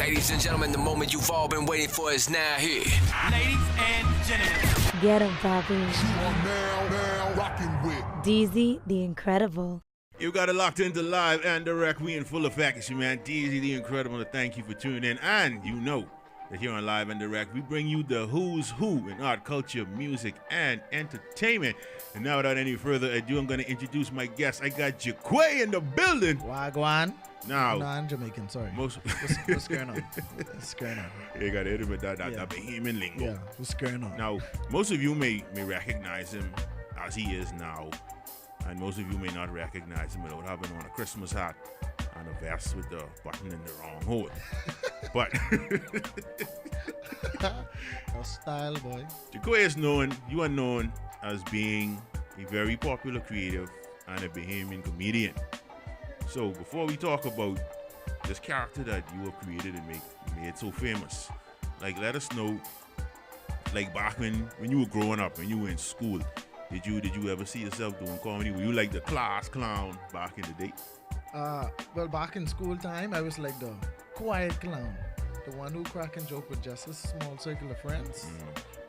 Ladies and gentlemen, the moment you've all been waiting for is now here. Ladies and gentlemen. Get him, Bobby. Now, rocking with DZ, the Incredible. You got it locked into live and direct. We in full effect, action, man. DZ the Incredible. Thank you for tuning in. And you know that here on Live and Direct, we bring you the who's who in art, culture, music, and entertainment. And now, without any further ado, I'm going to introduce my guest. I got Jaquay in the building. Wagwan. Now, No, I'm Jamaican, sorry. most What's going on? What's going on? you got to hit it with that Yeah. Bahamian lingo. Yeah, what's going on? Now, most of you may recognize him as he is now, and most of you may not recognize him without having on a Christmas hat and a vest with the button in the wrong hole. But No style, boy. Jaquay is you are known as being a very popular creative and a Bahamian comedian. So before we talk about this character that you have created and made so famous, like let us know, like back when you were growing up, when you were in school, did you ever see yourself doing comedy? Were you like the class clown back in the day? Well, back in school time, I was like the quiet clown, the one who crack and joke with just a small circle of friends.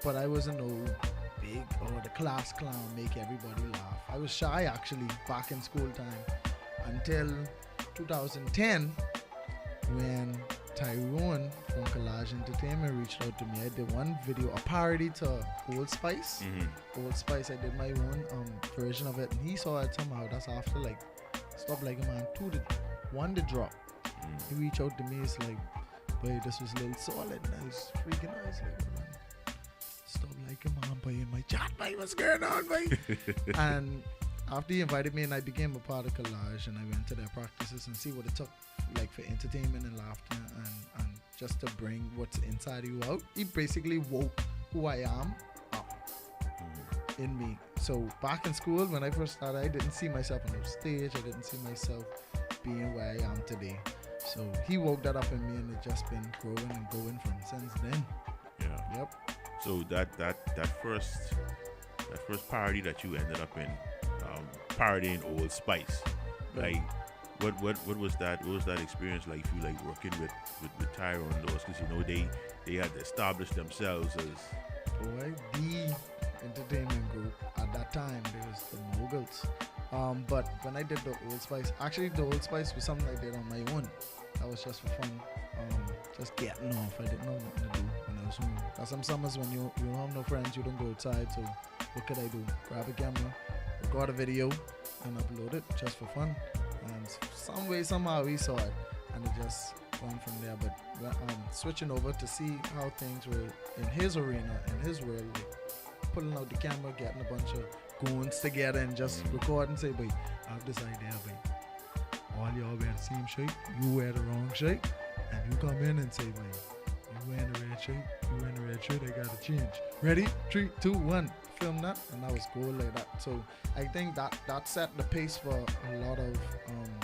But I wasn't no big or the class clown make everybody laugh. I was shy actually back in school time until 2010 when Tyrone from Collage Entertainment reached out to me. I did one video, a parody to Old Spice. Old Spice, I did my own version of it, and he saw it somehow. That's after like Stop Like a Man 2 1 to drop. He reached out to me, it's like, boy, this was a little solid, nice, freaking nice. Like, man, Stop Like a Man, boy, in my chat, boy, what's going on, boy? And after he invited me and I became a part of Collage, and I went to their practices and see what it took like for entertainment and laughter and just to bring what's inside you out. He basically woke who I am up in me. So back in school when I first started, I didn't see myself on the stage. I didn't see myself being where I am today. So he woke that up in me, and it's just been growing and going from since then. Yeah. Yep. So that first parody that you ended up in, parodying Old Spice, Right. like what was that? What was that experience like for you, like working with Tyrone and those? Because you know they had established themselves as Boy, the entertainment group at that time, there was the Moguls. But when I did the Old Spice, actually the Old Spice was something I did on my own. That was just for fun, just getting off. I didn't know nothing to do when I was home. Cause some summers when you don't have no friends, you don't go outside. So what could I do? Grab a camera, record a video, and upload it just for fun. And some way, somehow he saw it, and it just went from there. But switching over to see how things were in his arena, in his world, like pulling out the camera, getting a bunch of goons together and just record and say, boy, I have this idea, boy. All y'all wear the same shirt, you wear the wrong shirt, and you come in and say, boy, you wearing the red shirt, you wearing the red shirt, I gotta change. Ready? 3, 2, 1. Film that, and that was cool like that. So I think that set the pace for a lot of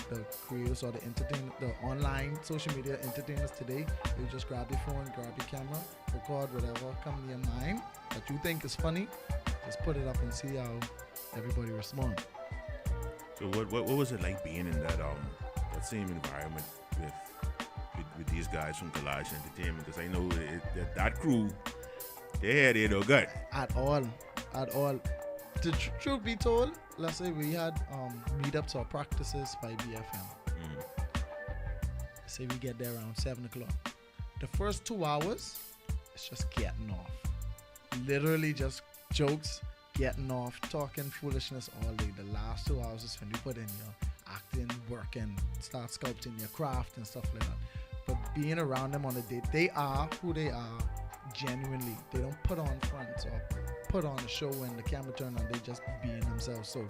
the creators or the online social media entertainers today. You just grab your phone, grab your camera, record whatever come to your mind that you think is funny, just put it up and see how everybody responds. So what was it like being in that same environment with these guys from Collage Entertainment? Because I know that crew, they had it no good At all. The truth be told, let's say we had meetups or practices by BFM. Say we get there around 7 o'clock. The first 2 hours, it's just getting off. Literally just jokes, getting off, talking foolishness all day. The last 2 hours is when you put in your acting, working, start sculpting your craft and stuff like that. But being around them on a date, they are who they are genuinely. They don't put on fronts or put on a show when the camera turn on. They just being themselves. So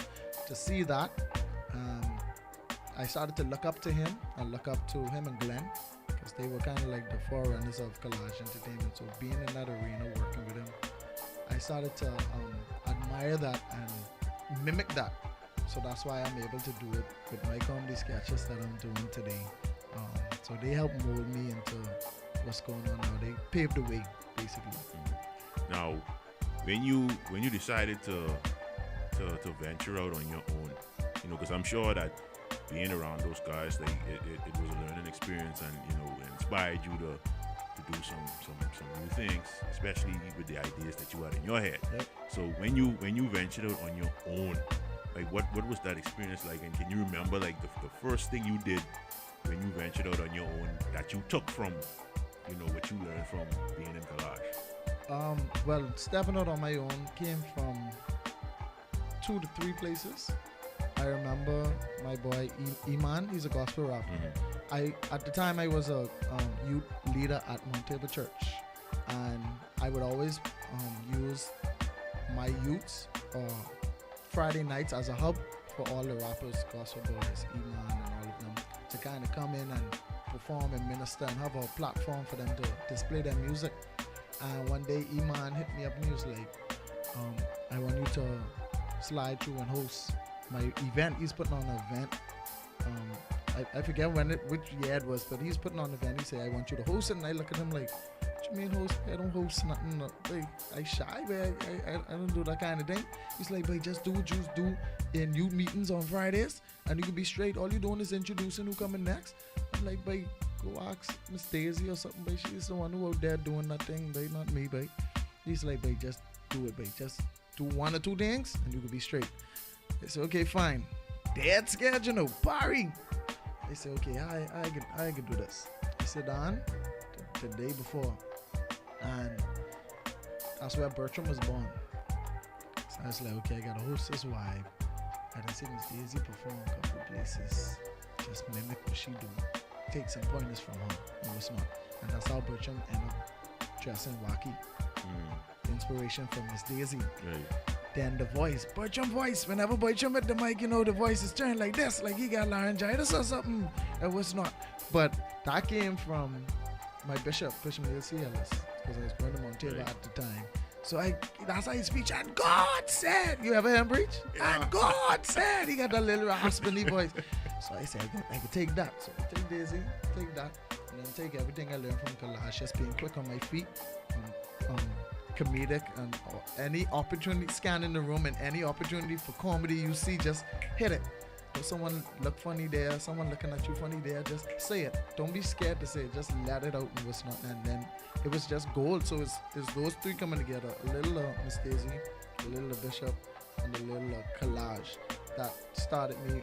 to see that, I started to look up to him. I look up to him and Glenn because they were kind of like the forerunners of Collage Entertainment. So being in that arena, working with him, I started to admire that and mimic that. So that's why I'm able to do it with my comedy sketches that I'm doing today. So they help mold me into what's going on now. They paved the way, basically. Now, when you decided to venture out on your own, because I'm sure that being around those guys, like it was a learning experience, and and inspired you to do some new things, especially with the ideas that you had in your head. Yep. So when you ventured out on your own, like what was that experience like? And can you remember like the first thing you did when you ventured out on your own that you took from, what you learned from being in collage? Well, stepping out on my own came from 2 to 3 places. I remember my boy Iman. He's a gospel rapper. At the time I was a youth leader at Mount Tabor Church, and I would always use my youths Friday nights as a hub for all the rappers, gospel boys, Iman and all of them, to kind of come in and perform and minister and have a platform for them to display their music. And one day Iman hit me up and he was like, I want you to slide through and host my event. He's putting on an event. I forget which year it was, but he's putting on an event. He said, I want you to host it. And I look at him like, what you mean host? I don't host nothing. Like, I shy, but I don't do that kind of thing. He's like, but just do what you do in youth meetings on Fridays, and you can be straight. All you're doing is introducing who coming next. I'm like, but go ask Miss Daisy or something, but she's the one who out there doing that thing, but not me, but he's like, but just do it, but just do 1 or 2 things, and you can be straight. I said, okay, fine. Dead schedule, party. I said, okay, I can do this. I sit down the day before, and that's where Bertram was born. So I was like, okay, I gotta host this vibe. I done seen Miss Daisy perform a couple places, just mimic what she do, take some pointers from her. No, it's not. And that's how Bertram ended up dressing wacky. Inspiration from Miss Daisy. Right. Then the voice, Bertram voice. Whenever Bertram at the mic, the voice is turned like this, like he got laryngitis or something. It was not. But that came from my Bishop Neil C. Ellis, because I was going to Mount Tabor at the time. So that's how he speech. And God said, you ever hear him preach? Yeah. And God said, he got that little raspy voice. So I said, I can take that. So I take Daisy, take that, and then take everything I learned from collage, just being quick on my feet, comedic, and any opportunity, scanning the room, and any opportunity for comedy you see, just hit it. If someone look funny there, someone looking at you funny there, just say it. Don't be scared to say it. Just let it out and what's not. And then it was just gold. So it's those 3 coming together. A little Miss Daisy, a little Bishop, and a little collage that started me.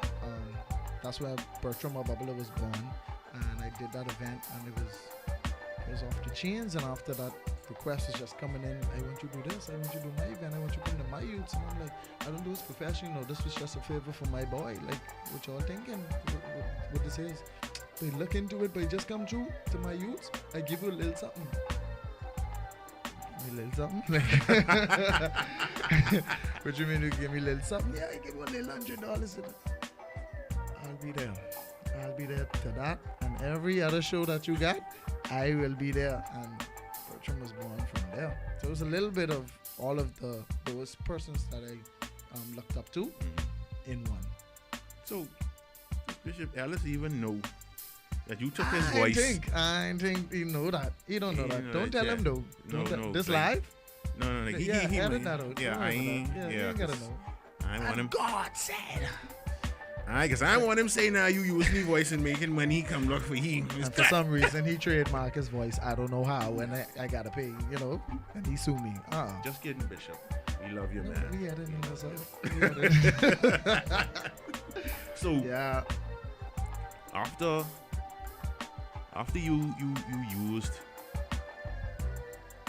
That's where Bertram or Bubbler was born. And I did that event, and it was off the chains. And after that, requests is just coming in. I want you to do this. I want you to do my event. I want you to come to my youths. And I'm like, I don't do this professional. This was just a favor for my boy. Like, what y'all thinking? What this is? But look into it. But just come through to my youths. I give you a little something. A little something? What you mean you give me a little something? Yeah, I give you a little $100. I'll be there. I'll be there to that. And every other show that you got, I will be there. And Bertram was born from there. So it was a little bit of all of those persons that I looked up to in one. So Bishop Ellis even know that you took his voice? I think he know that. He don't know that. Don't tell him though. No, this live? No. He edit that out. Yeah, I ain't. Yeah, you gotta know. I want him. God said. Alright, cause I want him say now you use me voice and making money come look for him. And for some reason he trademarked his voice. I don't know how, and I gotta pay, and he sue me. Just kidding, Bishop. We love you, man. We editing this out. So yeah. After you used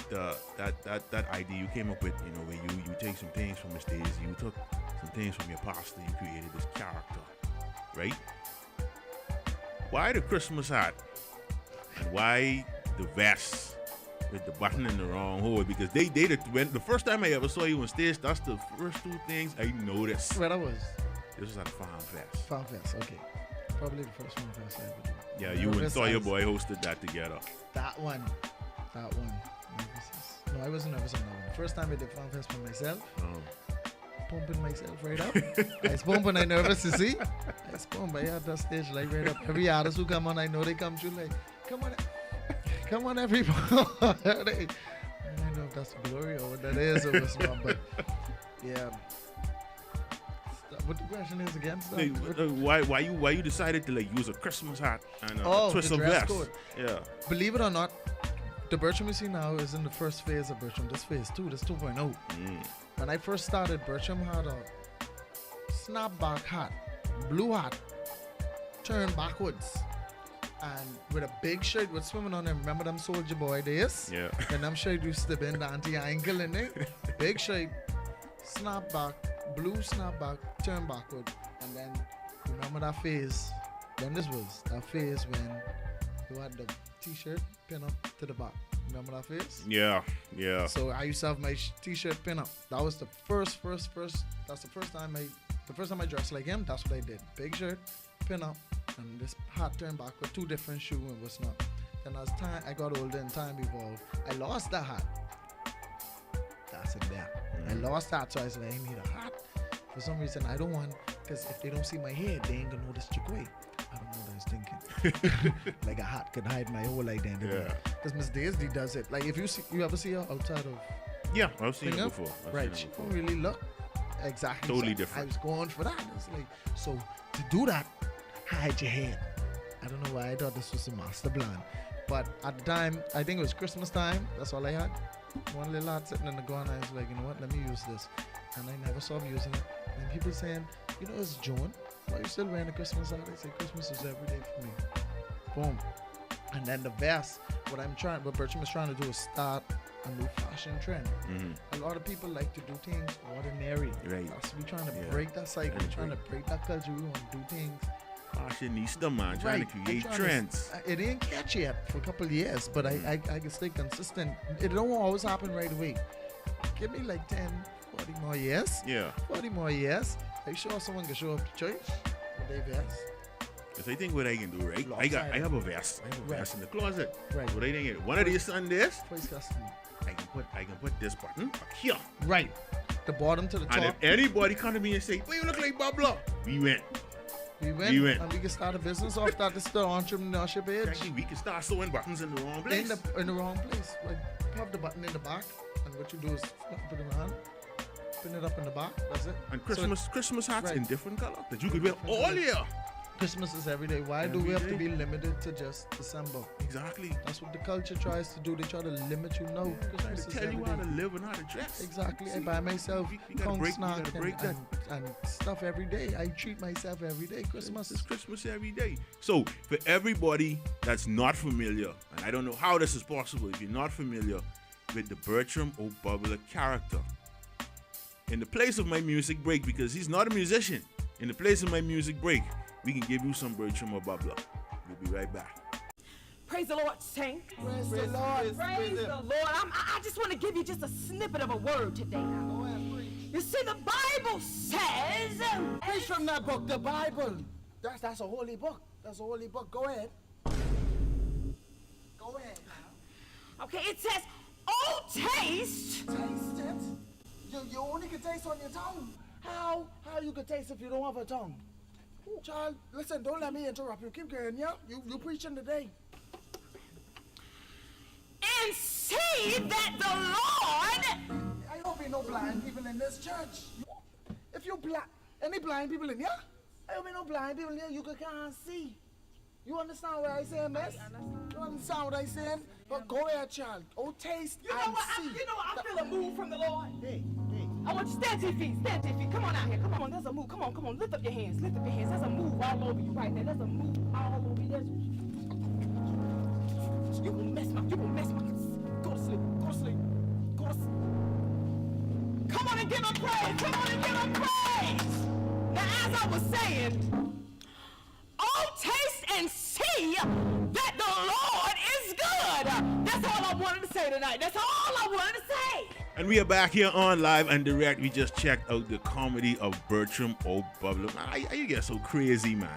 that idea you came up with, where you take some things from Miss Daisy, you took some things from your pastor, you created this character, right? Why the Christmas hat? And why the vest with the button in the wrong hole? Because the first time I ever saw you on stage, that's the first 2 things I noticed. Where that was? This was at a Farm Fest. Farm Fest, okay. Probably the first Farm Fest I ever did. Yeah, you and Sawyer Boy hosted that together. That one. No, I wasn't nervous on that one. The first time I did Farm Fest for myself, pumping myself right up. I was pumping, I nervous to see. I was pumping, I had that stage like right up. Every artist who come on, I know they come through like, come on everybody. I don't know if that's glory or what that is or what's not, but yeah. what the question is again? Sir? Like, why you decided to like use a Christmas hat and a twist the of dress vest? code. Yeah. Believe it or not, the Bertram you see now is in the first phase of Bertram. This phase 2, this 2.0. When I first started, Bertram had a snapback hat, blue hat, turned backwards, and with a big shirt with swimming on it. Remember them Soldier Boy days? Yeah. And them shirt used to bend the anti-ankle in it. Big shirt, snapback, blue snapback, turned backward. And then, remember that phase? When this was that phase when you had the t-shirt pin up to the back. Remember that phase? Yeah. Yeah. So I used to have my t-shirt pin up. That was the first. That's the first time I dressed like him. That's what I did. Big shirt, pin up, and this hat turned back with 2 different shoes and what's not. Then as time I got older and time evolved, I lost that hat. That's it there. I lost that, so I was like, I need a hat. For some reason, I don't want, because if they don't see my head, they ain't gonna notice Jaquay. I don't know what I was thinking. Like a hat could hide my whole identity. Yeah. Because Miss Daisy does it. Like if you ever see her outside of Yeah, I've seen it Finger? before. right, she don't really look exactly Totally so different. I was going for that. It's like, so to do that, hide your head. I don't know why I thought this was a master plan. But at the time, I think it was Christmas time. That's all I had. One little hat sitting in the corner. I was like, you know what? Let me use this. And I never stopped using it. And people saying, you know, it's June. Why are you still wearing a Christmas hat? I say, Christmas is every day for me. Boom. And then the vest. What Bertram is trying to do is start a new fashion trend. A lot of people like to do things ordinary. Right. We're trying to break that cycle. We're trying to break that culture. We want to do things. Fashionista, man, trying to create trends. It didn't catch yet for a couple of years, but I can stay consistent. It don't always happen right away. Give me like 10, 40 more years. Yeah. 40 more years. Are you sure someone can show up to church with their vest? Because I think what I can do, right? I have a vest. I have a vest in the closet. Right. What I think, one of these Sundays, First custom. I can put this button up here. Right. The bottom to the And if top. anybody come to me and say, "Well, you look like Babla," we went. We went. And we can start a business off that. This is the entrepreneurship age. Actually, we can start sewing buttons in the wrong place. In the wrong place. Like, have the button in the back, and what you do is put it in the hand, pin it up in the back. That's it. And So Christmas hats right. in different color that you could wear Different all colors. year. Christmas is every day. Why do Every we have day. to be limited to just December? Exactly. That's what the culture tries to do. They try to limit you. No, Trying Christmas to is tell you every how day. to live and how to dress. Exactly. I See, buy myself you gotta punk break- you snack gotta break and stuff every day. I treat myself every day. Christmas It's is Christmas every day. So for everybody that's not familiar, and I don't know how this is possible, if you're not familiar with the Bertram O'Bubbler character, in the place of my music break, because he's not a musician, in the place of my music break, we can give you some Bertram O'Bubbler. We'll be right back. Praise the Lord, saint. Praise the Lord. Praise the Lord. I just want to give you just a snippet of a word today. You see, the Bible says. Preach from that book, the Bible. That's a holy book. That's a holy book. Go ahead. Go ahead. Okay, it says, "Oh, taste." Taste it. You only can taste on your tongue. How you can taste if you don't have a tongue? Child, listen, don't let me interrupt you. Keep going, yeah? You preaching today. And see that the Lord. I hope ain't no blind people in this church. If you any blind people in here? I hope ain't no blind people in here. You can't see. You understand what I saying, miss? You understand what I saying? But go ahead, child. Oh, taste You know and what? see. I feel a move from the Lord. Hey. I want you to stand to your feet. Stand to your feet. Come on out here. Come on. There's a move. Come on. Lift up your hands. Lift up your hands. There's a move all over you right there. There's a move all over you. You gonna mess my. Go to sleep. Go to sleep. Go to sleep. Come on and give him praise. Come on and give him praise. Now, as I was saying, oh, taste and see that the Lord is good. That's all I wanted to say tonight. That's all I wanted to say. And we are back here on Live and Direct. We just checked out the comedy of Bertram O'Bubbler. Man, how you get so crazy, man?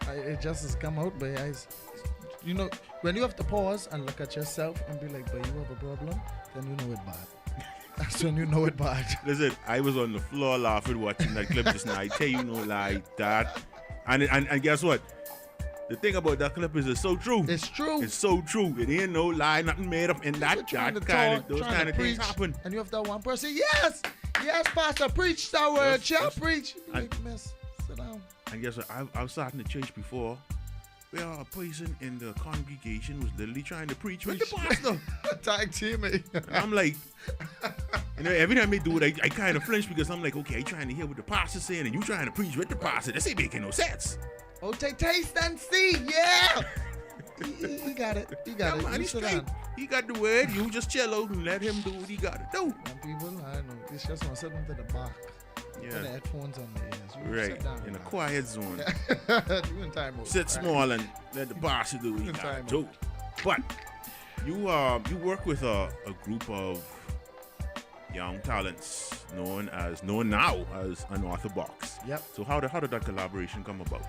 It just has come out, but you know, when you have to pause and look at yourself and be like, but you have a problem, then you know it bad. That's when you know it bad. Listen, I was on the floor laughing watching that clip just now. I tell you no lie, that. And guess what? The thing about that clip is it's so true. It's true. It's so true. It ain't no lie, nothing made up in that. You're trying to Those talk, trying kind to of things preach, happen. And you have that one person, yes, Yes, Pastor, preach that word. Yes, Yeah, yes. preach. I- Like, miss, sit down. And guess what? I've sat in the church before where a person in the congregation was literally trying to preach with the pastor. Tag teammate. And I'm like, every time they do it, I kind of flinch because I'm like, okay, I trying to hear what the pastor's saying and you trying to preach with the pastor. This ain't making no sense. Oh, taste and see. Yeah. He got it. He got Yeah, it. man, You he's sit straight. down. He got the word. You just chill out and let him do what he got to do. And people, I don't know. It's just want to sit into the back. Put the Yeah. headphones on the ears. You Right. sit down. In a man. quiet zone. You in time mode. Sit Right. small and let the pastor do what he In got time to do. But you work with a group of young talents known now as Unorthodox. Yep. So how did that collaboration come about?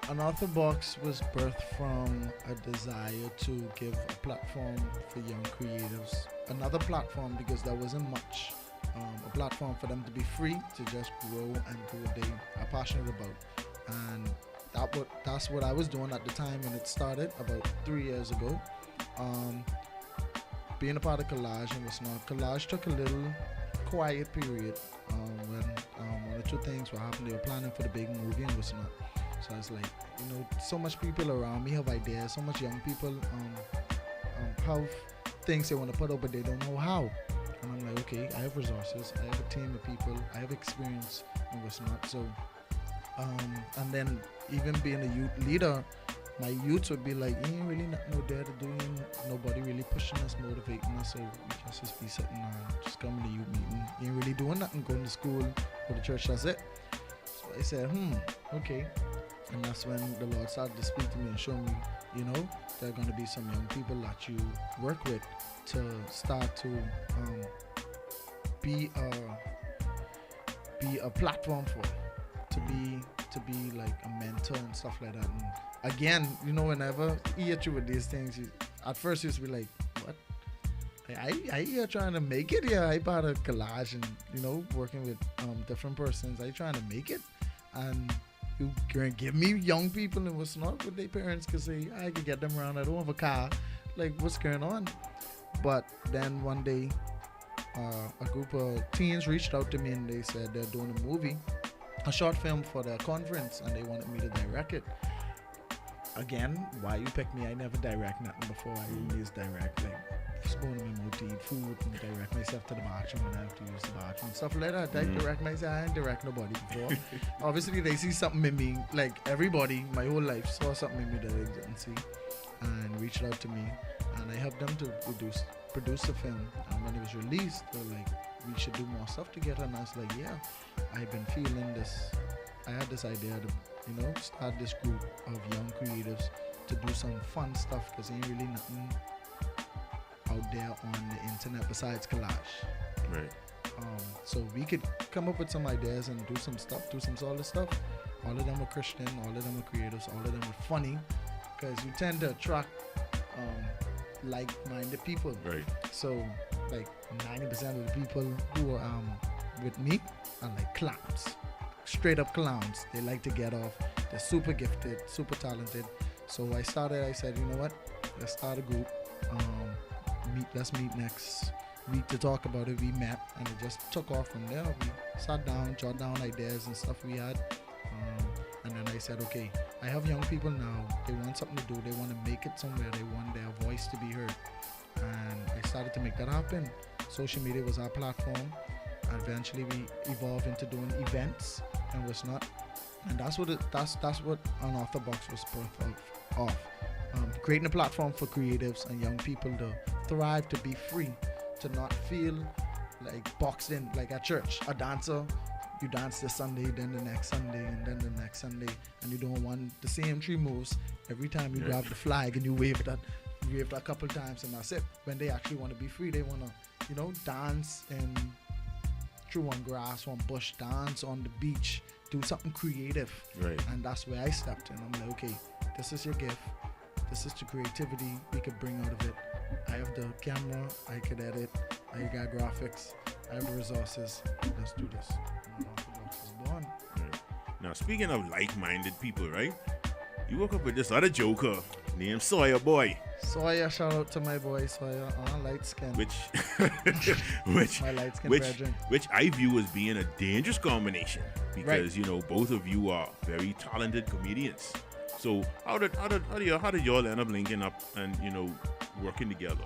Unorthodox was birthed from a desire to give a platform for young creatives. Another platform because there wasn't much. A platform for them to be free to just grow and do what they are passionate about. And that's what I was doing at the time when it started about 3 years ago. Being a part of Collage and what's not. Collage took a little quiet period when one or two things were happening. They were planning for the big movie and what's not. So I was like, so much people around me have ideas, so much young people have things they want to put out, but they don't know how. And I'm like, okay, I have resources, I have a team of people, I have experience and what's not. So, and then even being a youth leader, my youths would be like, you ain't really not no there to do, nobody really pushing us, motivating us, so we just be sitting and just coming to youth meeting. You ain't really doing nothing, going to school, go to church, that's it. So I said, okay. And that's when the Lord started to speak to me and show me, there are going to be some young people that you work with to start to be a platform for, to be like a mentor and stuff like that. And again, whenever you hear through with these things, at first you used to be like, what? I here trying to make it here. I part of Collage and working with different persons. I trying to make it, and you can give me young people and what's not with their parents because say I could get them around. I don't have a car. Like, what's going on? But then one day, a group of teens reached out to me and they said they're doing a movie, a short film for their conference, and they wanted me to direct it. Again, why you pick me? I never direct nothing before. I always direct spoon in my mouth to eat food and direct myself to the bathroom when I have to use the bathroom. Stuff like that. I direct myself. I ain't direct nobody before. Obviously, they see something in me. Like, everybody, my whole life, saw something in me that they didn't see and reached out to me. And I helped them to produce the film. And when it was released, they were like, we should do more stuff together. And I was like, yeah, I've been feeling this. I had this idea to, start this group of young creatives to do some fun stuff because ain't really nothing out there on the internet besides Collage. Right. So we could come up with some ideas and do some solid stuff. All of them are Christian, all of them are creatives, all of them are funny because you tend to attract like-minded people. Right. So like 90% of the people who are with me are like clowns, straight up clowns. They like to get off. They're super gifted, super talented. So I said, you know what? Let's start a group. Let's meet next week to talk about it. We met and it just took off from there. We sat down, jot down ideas and stuff we had. And then I said, okay, I have young people now. They want something to do. They want to make it somewhere. They want their voice to be heard. And I started to make that happen. Social media was our platform. And eventually we evolved into doing events and what's not. And that's what Unorthodox was birthed off. Creating a platform for creatives and young people to thrive, to be free, to not feel like boxed in, like at church. A dancer, you dance this Sunday, then the next Sunday, and then the next Sunday, and you don't want the same 3 moves every time you grab the flag and you wave that a couple times and that's it. When they actually want to be free, they want to, dance through one grass, one bush, dance on the beach, do something creative. Right. And that's where I stepped in. I'm like, okay, this is your gift. This is the creativity we could bring out of it. I have the camera, I could edit, I got graphics, I have the resources. Let's do this. And Unorthodox is born. Right. Now, speaking of like-minded people, right? You woke up with this other joker Name Sawyer Boy. Sawyer, shout out to my boy Sawyer, light skin. Which My light skin which brethren. which I view as being a dangerous combination because Right. you know both of you are very talented comedians. So how did y'all end up linking up and you know working together?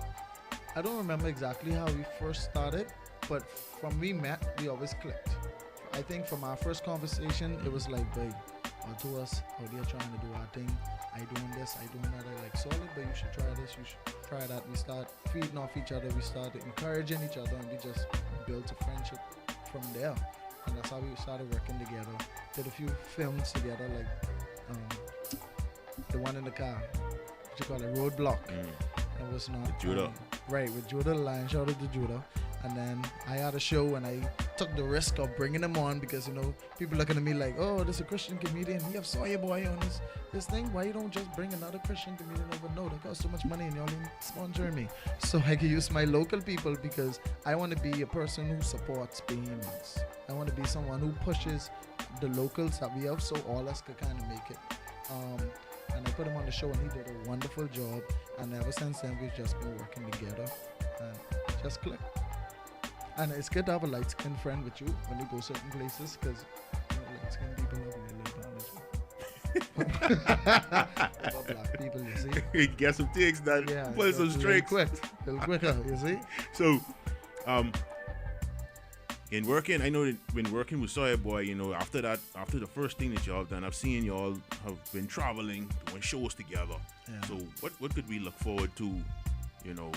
I don't remember exactly how we first started, but from we met, we always clicked. I think from our first conversation, it was like, babe, to us, how they're trying to do our thing. I doing this, I doing that. I like solid, but you should try this, you should try that. We start feeding off each other, we started encouraging each other, and we just built a friendship from there. And that's how we started working together. Did a few films together, like the one in the car, what you call it, Roadblock. It was not With Judah. Right, with Judah the Lion. Shout out to Judah. And then I had a show and I took the risk of bringing him on because, you know, people looking at me like, oh, this is a Christian comedian. We have Sawyer Boy on this thing. Why you don't just bring another Christian comedian over? No, that costs so much money and y'all ain't sponsoring me. So I can use my local people because I want to be a person who supports Bahamians. I want to be someone who pushes the locals that we have so all us could kind of make it. And I put him on the show and he did a wonderful job. And ever since then, we've just been working together and just click. And it's good to have a light-skinned friend with you when you go certain places because you know, light-skinned people have a little advantage. About black people, you see. Get some takes done. Yeah, Pull some straight. quick, a little quicker, you see. So, in working, I know that when working with Sawyer Boy, you know, after the first thing that y'all have done, I've seen y'all have been traveling, doing shows together. Yeah. So, what could we look forward to, you know,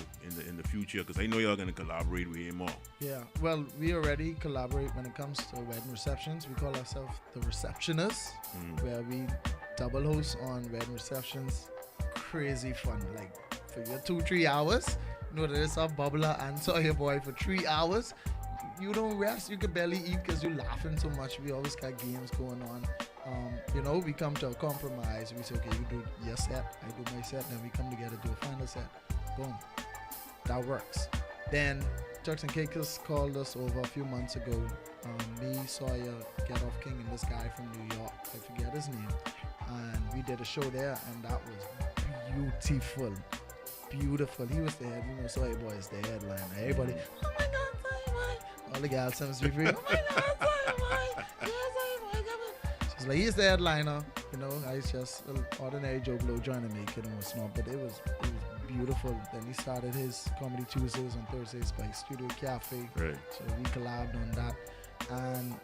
in the future? Because I know y'all gonna collaborate way more. Yeah, well, we already collaborate when it comes to wedding receptions. We call ourselves the Receptionists, where we double host on wedding receptions. Crazy fun, like for your 2-3 hours. You know that it's a bubbler and Sawyer Boy for 3 hours. You don't rest, you can barely eat because you're laughing so much. We always got games going on. You know, we come to a compromise. We say, okay, you do your set, I do my set, then we come together, do a final set. Boom. That works. Then Turks and Caicos called us over a few months ago. Me, Sawyer, Get Off King, and this guy from New York, I forget his name. And we did a show there, and that was beautiful. Beautiful. He was the head, you know, Sawyer Boy is the headliner. Everybody, oh my God, Sawyer Boy. All the gals seems to be free. Oh my God, Sawyer Boy. Yeah, Sawyer Boy, come on. She's like, he's the headliner. You know, I was just an ordinary Joe Blow trying to make it and whatnot, but it was beautiful. Then he started his Comedy Tuesdays on Thursdays by Studio Cafe. Right. So we collabed on that. And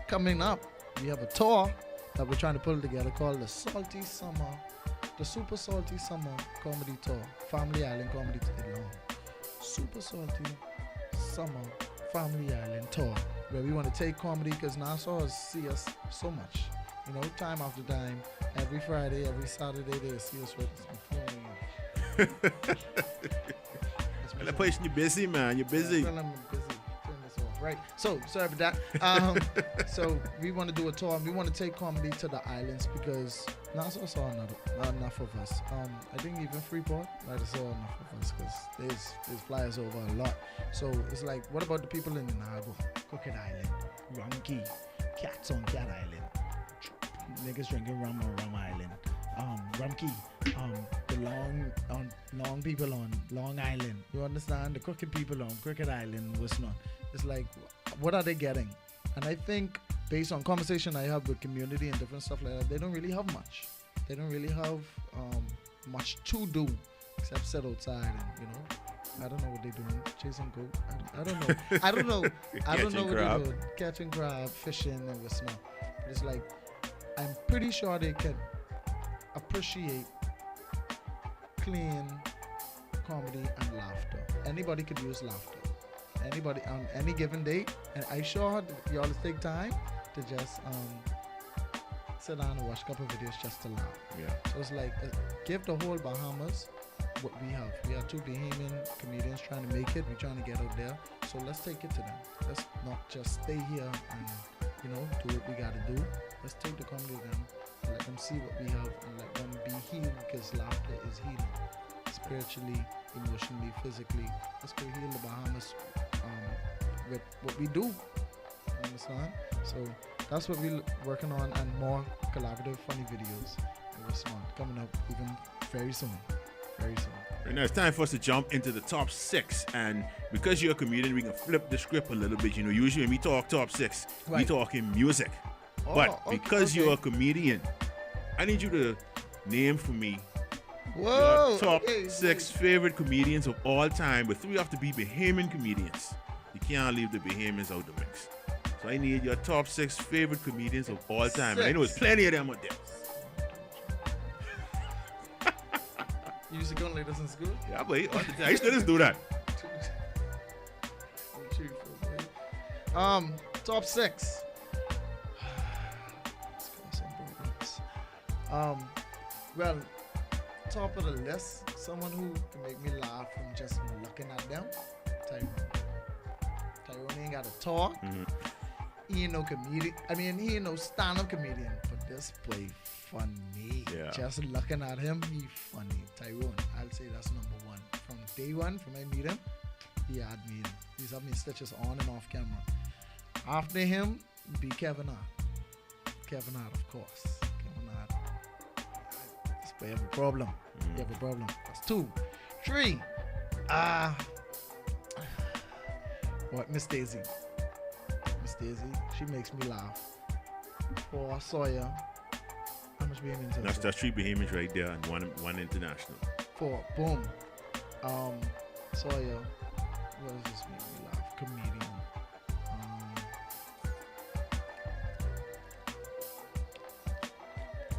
coming up, we have a tour that we're trying to pull together called the Salty Summer, the Super Salty Summer Comedy Tour, Family Island Comedy Tour. Super Salty Summer Family Island Tour, where we want to take comedy because Nassau see us so much. You know, time after time, every Friday, every Saturday, they see us with That place, you're busy, man. You're busy. Yeah, well, I'm busy. Turn this off. Right. So, sorry about that. So, we want to do a tour and we want to take comedy to the islands because Nassau saw not enough of us. I think even Freeport might have saw enough of us because there's flyers over a lot. So, it's like, what about the people in Nago, Crooked Island, Rumkey, Cats on Cat Island, niggas drinking rum on Rum Island, Rumkey, the long people on Long Island. You understand? The crooked people on Crooked Island was not. It's like, what are they getting? And I think based on conversation I have with community and different stuff like that, they don't really have much. They don't really have much to do except sit outside and, you know, I don't know what they're doing. Chasing goat. I don't know. I don't know. I don't know what they're doing. Catching crab, fishing, and what's not. But it's like, I'm pretty sure they can appreciate clean comedy and laughter. Anybody could use laughter. Anybody on any given day. And I sure y'all take time to just sit down and watch a couple of videos just to laugh. Yeah. So it's like, give the whole Bahamas what we have. We are 2 Bahamian comedians trying to make it. We're trying to get out there. So let's take it to them. Let's not just stay here and, you know, do what we got to do. Let's take the comedy to them and let them see what we have and let them be healed because laughter is healing. Spiritually, emotionally, physically. Let's go heal the Bahamas with what we do. Understand? So that's what we're working on and more collaborative funny videos. was smart. Coming up even very soon. Very soon. Right now, it's time for us to jump into the top 6. And because you're a comedian, we can flip the script a little bit. You know, usually when we talk top 6, we Right. talking music. Oh, But okay, because okay. you're a comedian, I need you to name for me Whoa! your top okay, 6 favorite comedians of all time. But 3 have to be Bahamian comedians. You can't leave the Bahamians out the mix. So I need your top 6 favorite comedians of all time. And I know there's plenty of them out there. You used to go and like this in school? Yeah, but all the time. I used to just do that. Top 6. Let's go with some programs. Well, top of the list, someone who can make me laugh from just looking at them. Tyrone ain't got to talk. He ain't no comedian. I mean, he ain't no stand-up comedian, but this boy funny. Yeah. Just looking at him, he funny. Tyrone, I'll say that's number 1. From day 1, from I meet him, he had me in. He's had me stitches on and off camera. After him, be Kevin Hart. Kevin Hart, of course. Kevin Hart. This boy have a problem. You have a problem. That's 2. 3. What? Miss Daisy. Miss Daisy, she makes me laugh. 4. Sawyer. How much being into That's 3 Bahamians right there and one international. 4. Boom. Sawyer. What does this make me laugh? Comedian.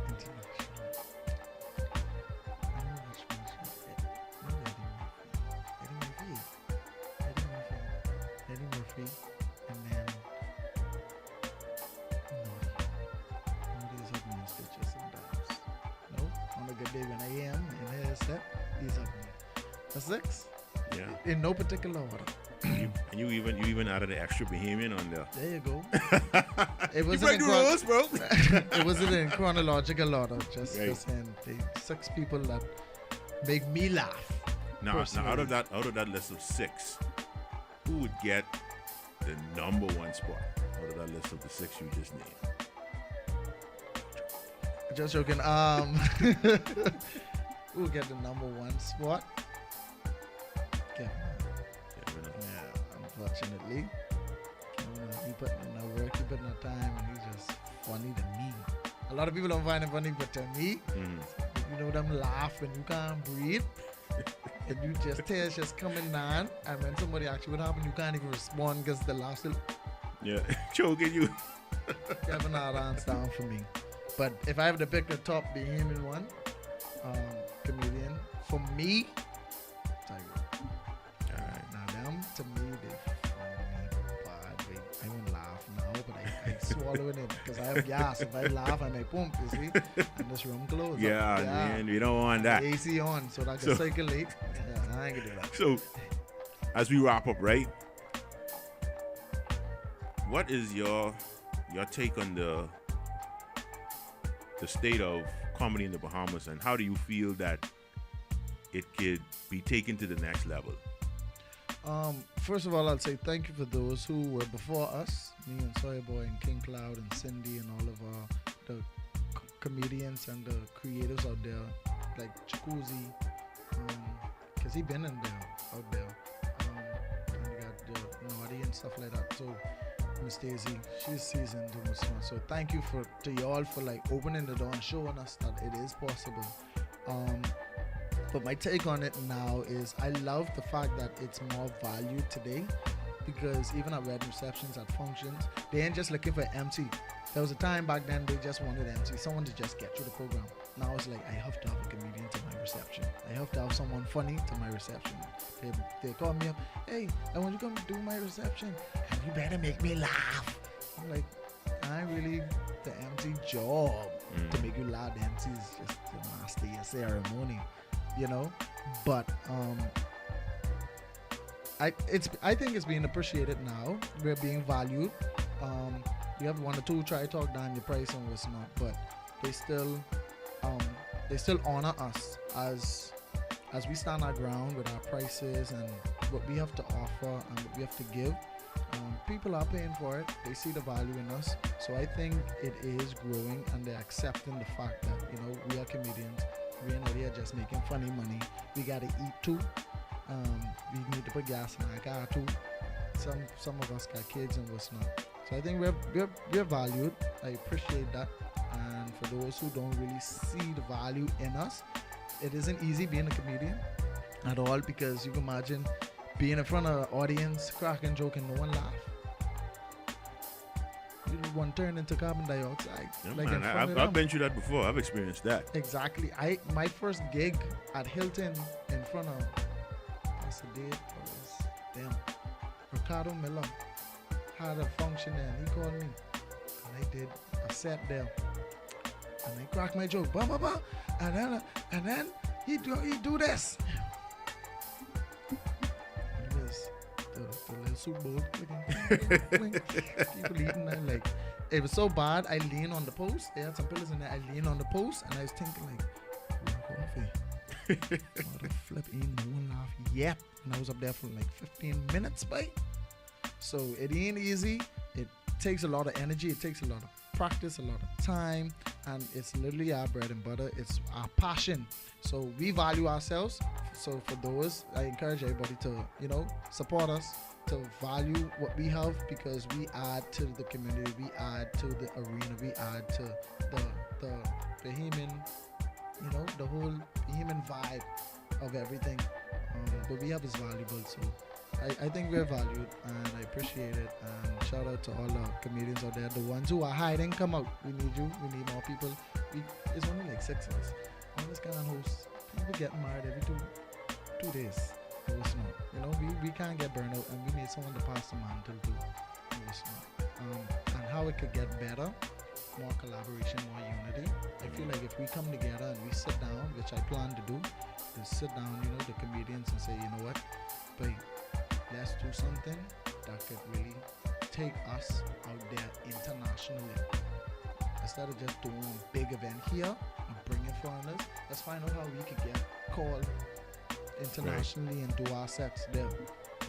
International. I know which one. Eddie Murphy. And then Naughty is up me in stitches sometimes. No? On a good day when I am in his step, he's up me. A 6? Yeah. In no particular order. And you even added the extra Bahamian on there. There you go. It You wasn't break the rules, bro. it wasn't in chronological order. Just Right. saying the 6 people that make me laugh. Now out of personally. that list of 6, who would get the number 1 spot out of that list of the 6 you just named? Just joking. Who will get the number 1 spot? Kevin Hart. Kevin Hart. Yeah, unfortunately. Kevin Hart, he putting in that work, he putting that time, and he's just funny to me. A lot of people don't find him funny, but to me, you know them laugh and you can't breathe. And you just tears just coming down, and when somebody asks you what happened, you can't even respond because the laugh still Yeah, choking you. Kevin Hart hands down for me. But if I have to pick the top Bahamian one, comedian, for me, Tiger. Alright. Now them, to me, they funny bad. Wait, I won't laugh now, but I swallowing it because I have gas. If I laugh, I may pump, you see, and this room closed. Yeah, man, we don't want that. AC on, so that I can circulate. Yeah, I ain't gonna do that. So, as we wrap up, right? What is your take on the state of comedy in the Bahamas, and how do you feel that it could be taken to the next level? First of all, I'll say thank you for those who were before us, me and Soyboy and King Cloud and Cindy and all of the comedians and the creators out there, like Jacuzzi, because he been in there, out there, and we got the Naughty and stuff like that. So Miss Daisy, she's seasoned too much fun. So thank you to y'all for like opening the door and showing us that it is possible. But my take on it now is I love the fact that it's more valued today, because even at wedding receptions, at functions, they ain't just looking for MC. There was a time back then they just wanted MC, someone to just get through the program. Now it's like, I have to have a comedian to my reception. I have to have someone funny to my reception. They call me up, hey, I want you to come do my reception, and you better make me laugh. I'm like, I really the MC job to make you laugh. The MC is just to master your ceremony, you know. But I think it's being appreciated now. We're being valued. You have 1 or 2 try to talk down your price and what's not, but they still honor us as we stand our ground with our prices and what we have to offer and what we have to give. People are paying for it. They see the value in us. So I think it is growing, and they're accepting the fact that, you know, we are comedians. We're not here just making funny money. We gotta eat too. We need to put gas in our car too. Some of us got kids and what's not. So I think we're valued. I appreciate that. And for those who don't really see the value in us, it isn't easy being a comedian at all, because you can imagine being in front of an audience, cracking, joking, no one laugh. You one turn into carbon dioxide. Yeah, like man, I've been through that before. I've experienced that. Exactly. My first gig at Hilton in front of, what's the date? Ricardo Miller had a function there, and he called me, and I did a set there, and I cracked my joke, bah, bah, bah. And then he do this. The little soup bowl. People eating, and like, it was so bad. I leaned on the post. They had some pillows in there. I leaned on the post, and I was thinking like, mother flip, ain't no one laugh. Yep. And I was up there for like 15 minutes, boy. So it ain't easy. It takes a lot of energy. It takes a lot of practice, a lot of time, and it's literally our bread and butter. It's our passion. So we value ourselves. So for those, I encourage everybody to, you know, support us, to value what we have, because we add to the community, we add to the arena, we add to the human, you know, the whole human vibe of everything. What we have is valuable. So I think we're valued, and I appreciate it. And shout out to all the comedians out there. The ones who are hiding, come out. We need you. We need more people. It's only like 6 of us. On this kind of host, people getting married every two days. It was not. You know, we can't get burned out, and we need someone to pass the mantle to. It was not. And how it could get better, more collaboration, more unity. I feel like if we come together and we sit down, which I plan to do, is sit down, you know, the comedians, and say, you know what, but let's do something that could really take us out there internationally. Instead of just doing a big event here and bringing foreigners, let's find out how we could get called internationally and do our sets there.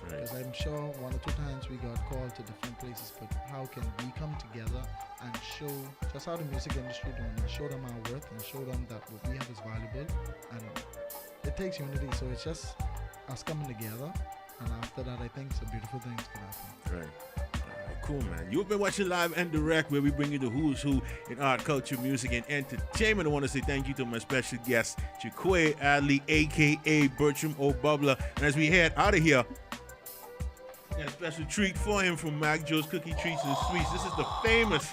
Because I'm sure 1 or 2 times we got called to different places, but how can we come together and show just how the music industry doing, and show them our worth, and show them that what we have is valuable, and it takes unity. So it's just us coming together, and after that, I think it's a beautiful thing to happen. Right. All right, cool, man. You've been watching Live and Direct, where we bring you the who's who in art, culture, music, and entertainment. I want to say thank you to my special guest, Jaquay Adley, a.k.a. Bertram O'Bubbler. And as we head out of here, got a special treat for him from Mac Joe's Cookie Treats and Sweets. This is the famous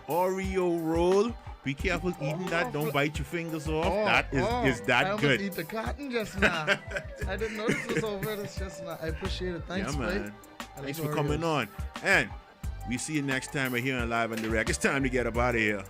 Oreo roll. Be careful eating that. Don't bite your fingers off. That is that I good. I eat the cotton just now. I didn't know this was over. This just now. I appreciate it. Thanks, yeah, man. mate. Thanks for coming on. And we see you next time right here on Live and Direct. It's time to get up out of here.